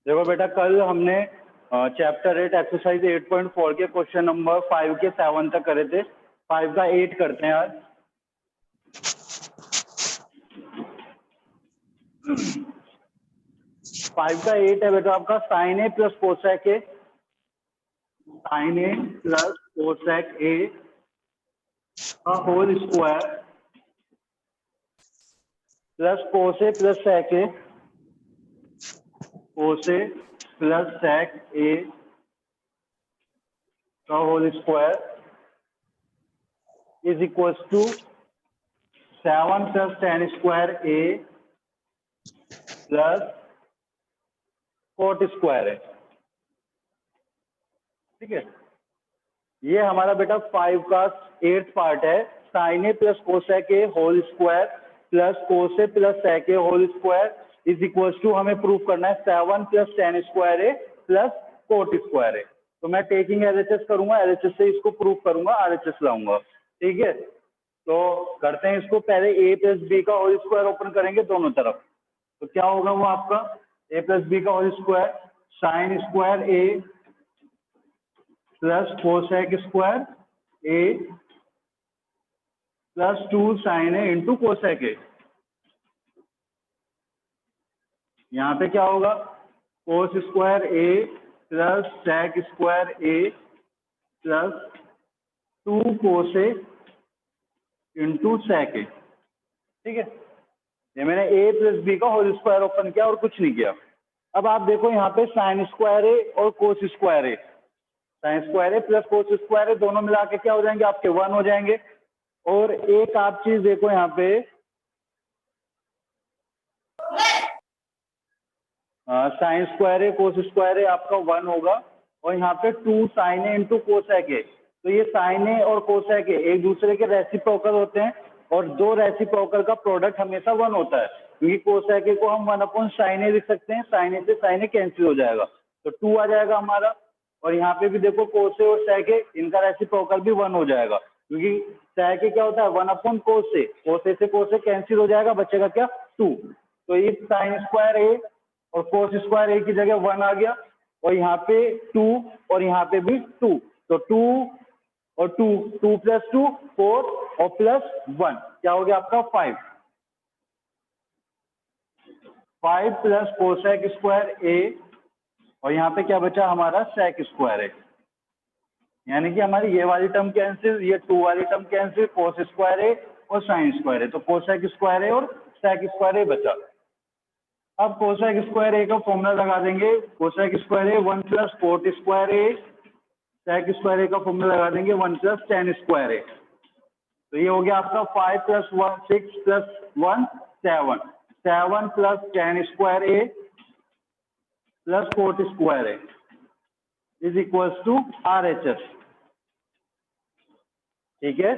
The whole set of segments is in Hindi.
देखो बेटा, कल हमने चैप्टर 8 एक्सरसाइज 8.4 के क्वेश्चन नंबर 5 के 7 तक करे थे। 5 का 8 करते हैं आज। फाइव का 8 है बेटा आपका sine A plus cosec A, sine A plus cosec A का whole square plus cos plus sec A, cos plus sec A का whole square is equals to 7 plus ten square A plus cot square है। ठीक है, ये हमारा बेटा 5 का 8th पार्ट है। Sine A plus cosec A whole square plus cos plus sec A whole square is equals to, हमें प्रूफ करना है 7 plus ten square A plus cot square A. तो मैं टेकिंग एलएचएस करूंगा, एलएचएस से इसको प्रूफ करूंगा, आरएचएस लाऊंगा। ठीक है, तो करते हैं इसको। पहले ए प्लस बी का होल स्क्वायर ओपन करेंगे दोनों तरफ, तो क्या होगा वो आपका ए प्लस बी का whole square sine square A plus cosec square A plus 2 sine A into cosec A. यहाँ पे क्या होगा cos square A plus sec square A plus 2 cos into sec A. ठीक है, ये मैंने ए प्लस बी का होल स्क्वायर ओपन किया और कुछ नहीं किया। अब आप देखो यहाँ पे साइन स्क्वायर ए और कोस square A, sign square A plus cos square ए दोनों मिला के क्या हो जाएंगे आपके 1 हो जाएंगे। और एक आप चीज देखो यहाँ पे sine square A cos square A आपका 1 होगा और यहाँ पे 2 sine A into cosec A. तो ये साइन ए और कोसेक ए एक दूसरे के रेसिप्रोकल होते हैं और दो रेसिप्रोकल का प्रोडक्ट हमेशा 1 होता है, क्योंकि कोसेक ए को हम 1 अपॉन साइन ए लिख सकते हैं, साइन ए से साइन ए कैंसिल हो जाएगा तो 2 आ जाएगा हमारा। और यहाँ पे भी देखो कोसे और सेक ए इनका रेसिप्रोकल भी 1 हो जाएगा, क्योंकि सेक ए क्या होता है 1 अपॉन कोसे, कोसे से कोसे कैंसिल हो जाएगा, बचेगा क्या 2। तो ये साइन स्क्वायर ए और कोस स्क्वायर ए की जगह 1 आ गया और यहाँ पे 2 और यहाँ पे भी 2, तो 2 और 2, 2 प्लस 2 4 और प्लस 1 क्या हो गया आपका 5। 5 प्लस कोसेक स्क्वायर ए और यहाँ पे क्या बचा हमारा सेक स्क्वायर ए, यानी कि हमारी ये वाली टर्म कैंसिल, ये 2 वाली टर्म कैंसिल, कोस स्क्वायर ए और साइन स्क्वायर ए, तो कोसेक स्क्वायर ए और सेक स्क्वायर ए बचा। अब कोसेक स्क्वायर ए का फॉर्मूला लगा देंगे, cosec square A 1 plus cot square A, sec square ए का फॉर्मूला लगा देंगे 1 प्लस टेन स्क्वायर ए। तो ये हो गया आपका 5 plus 1 6 plus 1 7, 7 plus ten square A plus cot square A is equals to RHS. ठीक है,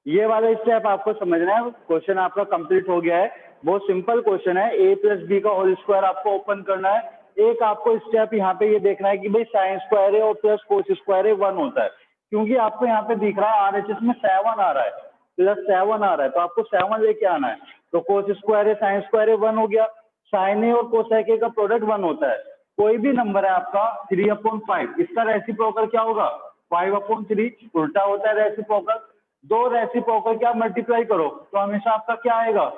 ये वाला स्टेप आपको समझना है। क्वेश्चन आपका कंप्लीट हो गया है, बहुत सिंपल क्वेश्चन है। ए प्लस बी का होल स्क्वायर आपको ओपन करना है। एक आपको स्टेप यहाँ पे ये देखना है कि भाई साइन स्क्वायर ए और प्लस कोस स्क्वायर ए 1 होता है, क्योंकि आपको यहाँ पे दिख रहा है आरएचएस में 7 आ रहा है, प्लस 7 आ रहा है, तो आपको 7 लेके आना है। तो कोस square A sign square A 1 हो गया, साइन ए और कोसेक ए का प्रोडक्ट 1 होता है। कोई भी नंबर है आपका 3/5, इसका रेसिप्रोकल क्या होगा 5/3, उल्टा होता है रेसिप्रोकल। दो रेसिप्रोकल क्या मल्टीप्लाई करो तो हमेशा आपका क्या आएगा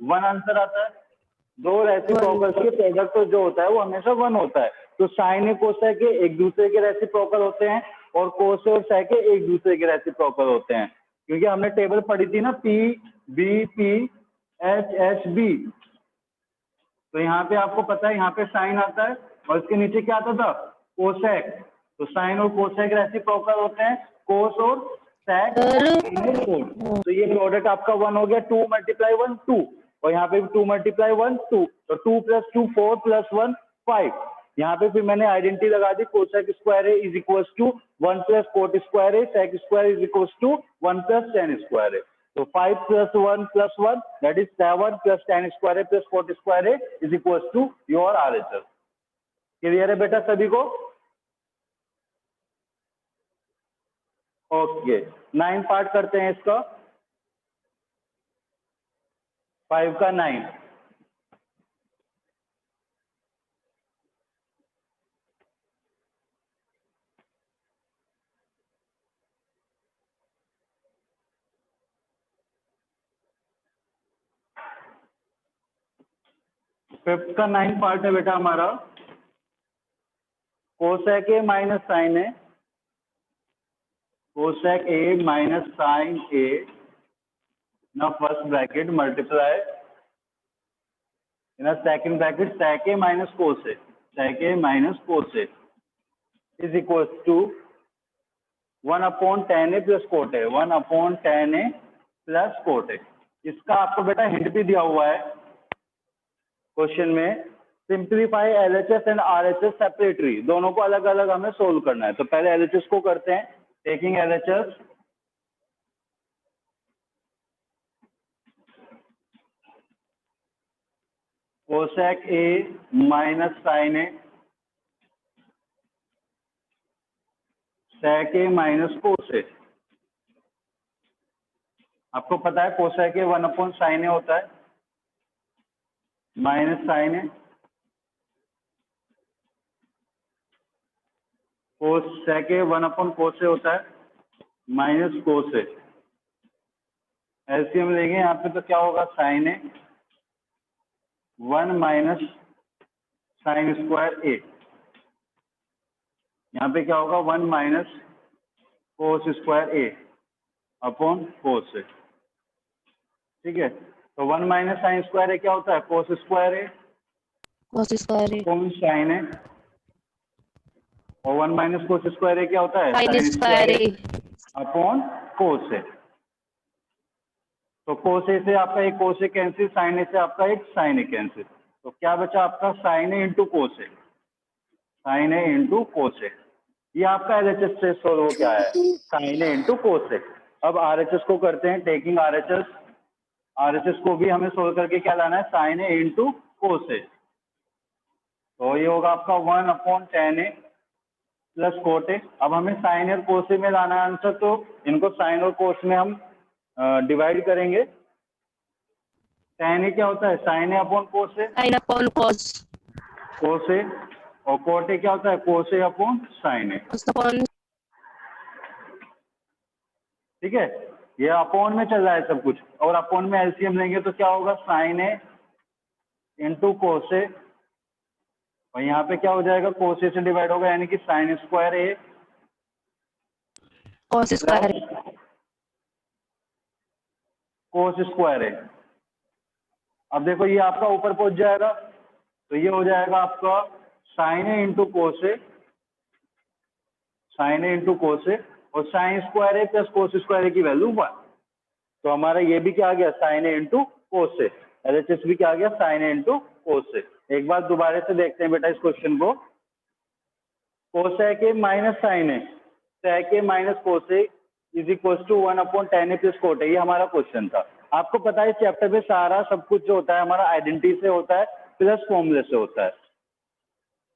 1 आंसर आता है। दो रेसिप्रोकल के प्रोडक्ट तो जो होता है वो हमेशा 1 होता है। तो साइन ए कोसेक ए एक दूसरे के रेसिप्रोकल होते हैं और कोस और सेक ए एक दूसरे के रेसिप्रोकल होते हैं, क्योंकि हमने टेबल पढ़ी थी ना P B P H H B. तो यहाँ पे आपको पता है यहाँ पे साइन आता है और इसके नीचे क्या आता था कोसेक, तो साइन और कोसेक रेसिप्रोकल होते हैं, कोस और सेक। तो ये प्रोडक्ट आपका 1 हो गया, 2 × 1 2 और यहाँ पे भी 2 × 1 2, तो 2 + 2 4 + 1 5। यहाँ पे फिर मैंने आइडेंटिटी लगा दी cosec square A is equals to 1 plus cot square A, sec square is equals to 1 plus ten square A. तो 5 + 1 + 1 that is 7 plus ten square A plus cot square A is equals to your RHS. Clear है बेटा सभी को? ओके, 9 पार्ट करते हैं इसका। 5 का 9, फिफ्थ का 9 पार्ट है बेटा हमारा cosec A minus sine A, cosec A minus sine A ना first bracket multiply in second bracket sec a minus cos a, sec a minus cos a is equals to 1 upon tan a plus cot a, 1 upon tan a plus cot a। इसका आपको बेटा हिंट भी दिया हुआ है क्वेश्चन में, simplify LHS and RHS separately, दोनों को अलग अलग हमें सोल्व करना है। तो पहले LHS को करते हैं, taking LHS cosec A minus sine A sec a minus cos A. आपको पता है cosec A 1 upon sine A होता है minus sine A, cosec A 1 upon cos A होता है माइनस कोस ए। एलसीएम लेंगे यहाँ पे तो क्या होगा साइन ए 1 माइनस साइन स्क्वायर ए, यहाँ पे क्या होगा 1 minus cos square A upon cos ए। ठीक है, तो 1 माइनस साइन स्क्वायर ए क्या होता है कोस स्क्वायर ए अपॉन साइन ए, और 1 माइनस कोस स्क्वायर ए क्या होता है sign square A upon cos ए। तो कोस ए से आपका एक कोस ए कैंसिल, साइन ए से आपका एक साइन ए कैंसिल, तो क्या बचा आपका sine A into cos A, sine A into cos ए। ये आपका एलएचएस से सोल्व हो क्या है साइन ए इंटू कोस ए। अब आरएचएस को करते हैं, टेकिंग आरएचएस, आरएचएस को भी हमें सोल्व करके क्या लाना है साइन ए इंटू कोस ए। तो ये होगा आपका 1 upon ten A plus cot ए। अब हमें साइन और कोस ए में लाना है आंसर, तो इनको साइन और कोस में हम डिवाइड करेंगे। tan ए क्या होता है sine A upon cos A, sine upon cos, कोस ए, और कोट ए क्या होता है कोस A upon sine A. Upon, ठीक है, ये अपॉन में चल रहा है सब कुछ, और अपॉन में एलसीएम लेंगे तो क्या होगा साइन ए इंटू कोस ए, और यहाँ पे क्या हो जाएगा कोस ए से डिवाइड होगा यानी कि साइन स्क्वायर ए कॉस स्क्वायर, कोस स्क्वायर ए। अब देखो ये आपका ऊपर पहुंच जाएगा, तो ये हो जाएगा आपका sine A into cos A, sine A into cos ए, और sign square A plus cos square ए की वैल्यू 1। तो हमारा ये भी क्या आ गया sign A into cos A, LHS भी क्या आ गया sign A into cos A. एक बार दोबारा से देखते हैं बेटा इस क्वेश्चन को, cosec A minus sine A sec A minus cos A is equal to 1 upon ten A plus cot A. ये हमारा क्वेश्चन था। आपको पता है इस चैप्टर में सारा सब कुछ जो होता है हमारा आइडेंटिटी से होता है प्लस फॉर्मूले से होता है।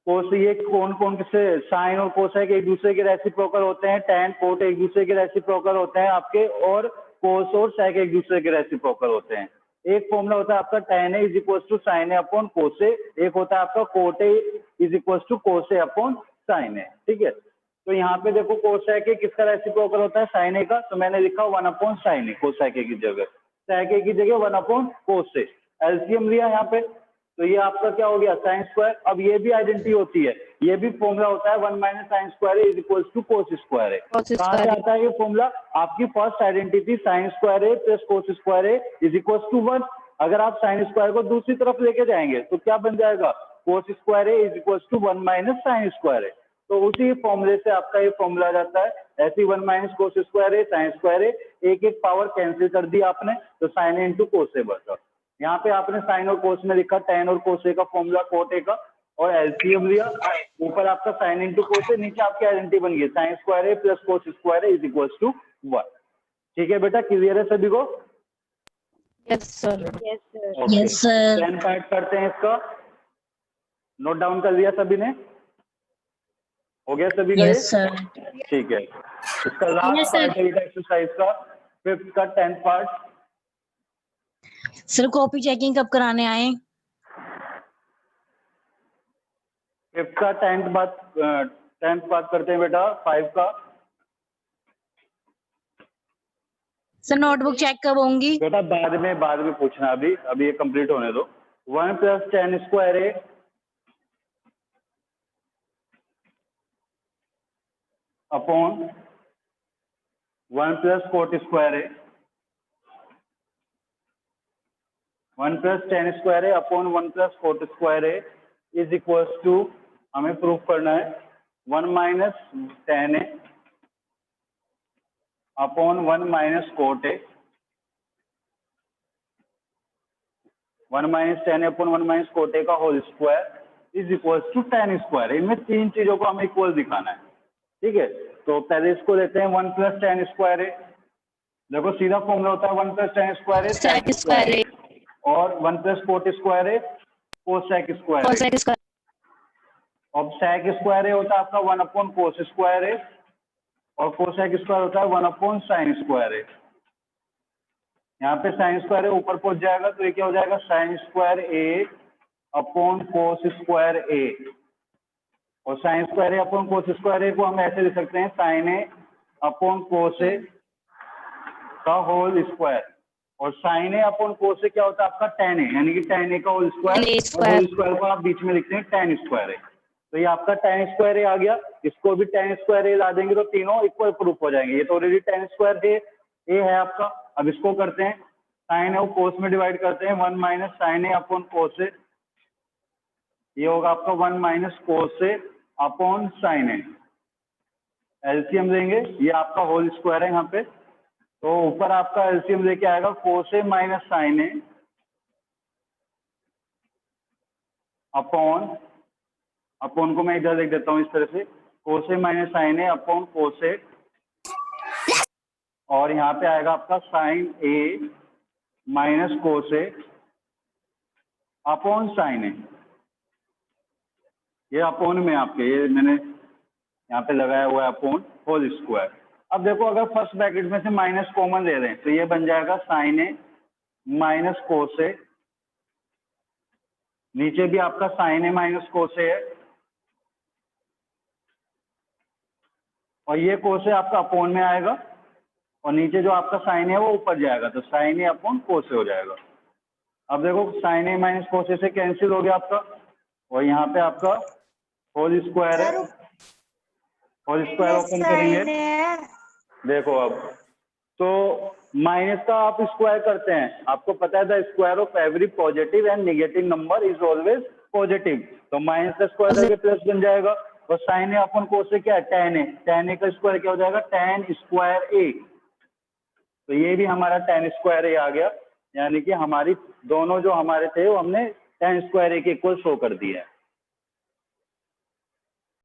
कोस ये कौन कौन से साइन और कोसेक एक दूसरे के रेसिप्रोकल होते हैं, टेन कोट एक दूसरे के रेसिप्रोकल होते हैं आपके, और कोस और सेक एक दूसरे के रेसिप्रोकल होते हैं। एक फॉर्मूला होता है आपका tan A is equal to sine A upon cos A, एक होता है आपका cot A is equal to cos A upon sine A. ठीक है, तो यहाँ पे देखो कोसेक ए किसका रेसिप्रोकल होता है साइन ए का, तो मैंने लिखा 1 अपॉन साइन ए कोसेक ए की जगह, सेक ए की जगह 1 अपॉन कोस ए। एलसीएम लिया यहाँ पे, तो ये आपका क्या हो गया साइन स्क्वायर। अब ये भी आइडेंटिटी होती है, ये भी फॉर्मूला होता है 1 minus sine square is equal to cos square A. कहाँ से आता है ये फॉर्मूला, आपकी first identity sine square A plus cos square A is equal to 1। अगर आप साइन स्क्वायर को दूसरी तरफ लेके जाएंगे तो क्या बन जाएगा cos square A is equal to 1 minus sine square A. तो उसी फॉर्मूले से आपका ये फॉर्मूला आ जाता है, ऐसी 1 माइनस कोस स्क्वायर ए साइन स्क्वायर ए, एक एक पावर कैंसिल कर दी आपने, तो साइन ए इंटू कोस ए बचा। यहाँ पे आपने साइन और कोस में लिखा टेन और कोस ए का फॉर्मूला कोट ए का, और एलसीएम लिया, ऊपर आपका साइन इंटू कोस ए, नीचे आपकी आइडेंटिटी बन गई sine square A plus cos square A is equal to 1। ठीक है बेटा, क्लियर है सभी को? Yes sir, yes sir. 10 part करते हैं इसका, नोट डाउन कर लिया सभी ने, हो गया सभी का? Yes sir. ठीक है, इसका लास्ट पार्ट है एक्सरसाइज का, फिफ्थ का 10th part. Sir copy checking कब कराने आए? फिफ्थ का 10th बात करते हैं बेटा, 5 का। सर नोटबुक चेक कब होंगी? बेटा बाद में पूछना, अभी ये कंप्लीट होने दो। 1 plus tan square A upon 1 plus cot square A, 1 plus tan square A upon 1 plus cot square A is equals to, हमें प्रूफ करना है 1 minus tan A upon 1 minus cot A, 1 minus tan upon 1 minus cot A का whole square is equals to tan square. इनमें तीन चीजों को हमें इक्वल दिखाना है, ठीक है। तो पहले इसको लेते हैं 1 प्लस tan स्क्वायर ए, देखो सीधा फॉर्मूला होता है 1 प्लस tan स्क्वायर ए Sec स्क्वायर ए और 1 प्लस कोट स्क्वायर ए कोसेक स्क्वायर ए। कोसेक स्क्वायर अब सेक स्क्वायर ए होता है आपका 1 अपॉन कोस स्क्वायर ए और कोसेक स्क्वायर होता है 1 अपॉन साइन स्क्वायर ए। यहाँ पे साइन स्क्वायर ए ऊपर पहुंच जाएगा तो ये क्या हो जाएगा sign square A upon cos square ए, और sign square A upon cos square ए को हम ऐसे लिख सकते हैं साइन ए अपॉन कोस ए का होल स्क्वायर, और साइन ए अपॉन कोस ए क्या होता है आपका tan ए, यानी कि tan ए का होल स्क्वायर, Tan A और स्क्वायर। होल स्क्वायर को आप बीच में लिखते हैं tan स्क्वायर ए। तो ये आपका tan स्क्वायर ए आ गया, इसको भी tan स्क्वायर ए ला देंगे तो तीनों इक्वल प्रूफ हो जाएंगे। ये तो ऑलरेडी tan स्क्वायर ए है आपका। अब इसको करते हैं साइन ए और कोस में डिवाइड करते हैं 1 minus sine A upon cos ए, ये होगा आपका 1 minus cos A upon sine A. LCM लेंगे, ये आपका होल स्क्वायर है यहाँ पे, तो ऊपर आपका एलसीएम लेके आएगा कोस ए माइनस साइन ए अपॉन को मैं इधर लिख देता हूँ इस तरह से, कोस ए minus sine A upon cos ए, और यहाँ पे आएगा आपका sine A minus cos A upon sine ए। ये अपॉन में आपके, ये मैंने यहाँ पे लगाया हुआ है अपॉन होल स्क्वायर। अब देखो अगर फर्स्ट ब्रैकेट में से माइनस कॉमन ले रहे हैं तो ये बन जाएगा साइन ए माइनस कोस ए, नीचे भी आपका साइन ए माइनस कोस ए है, और ये कोस ए आपका अपॉन में आएगा, और नीचे जो आपका साइन है वो ऊपर जाएगा, तो साइन ए अपॉन कोस ए हो जाएगा। अब देखो साइन ए माइनस कोस ए से कैंसिल हो गया आपका, और यहाँ पे आपका होल स्क्वायर है, होल स्क्वायर ओपन करेंगे, देखो अब तो माइनस का आप स्क्वायर करते हैं, आपको पता है the square of every positive and negative number is always positive, तो माइनस का स्क्वायर करके प्लस बन जाएगा, और साइन ए अपन कोस से क्या है tan ए का स्क्वायर क्या हो जाएगा tan स्क्वायर ए, तो ये भी हमारा tan स्क्वायर ए आ गया, यानी कि हमारी दोनों जो हमारे थे वो हमने tan स्क्वायर ए के इक्वल शो कर दिया है।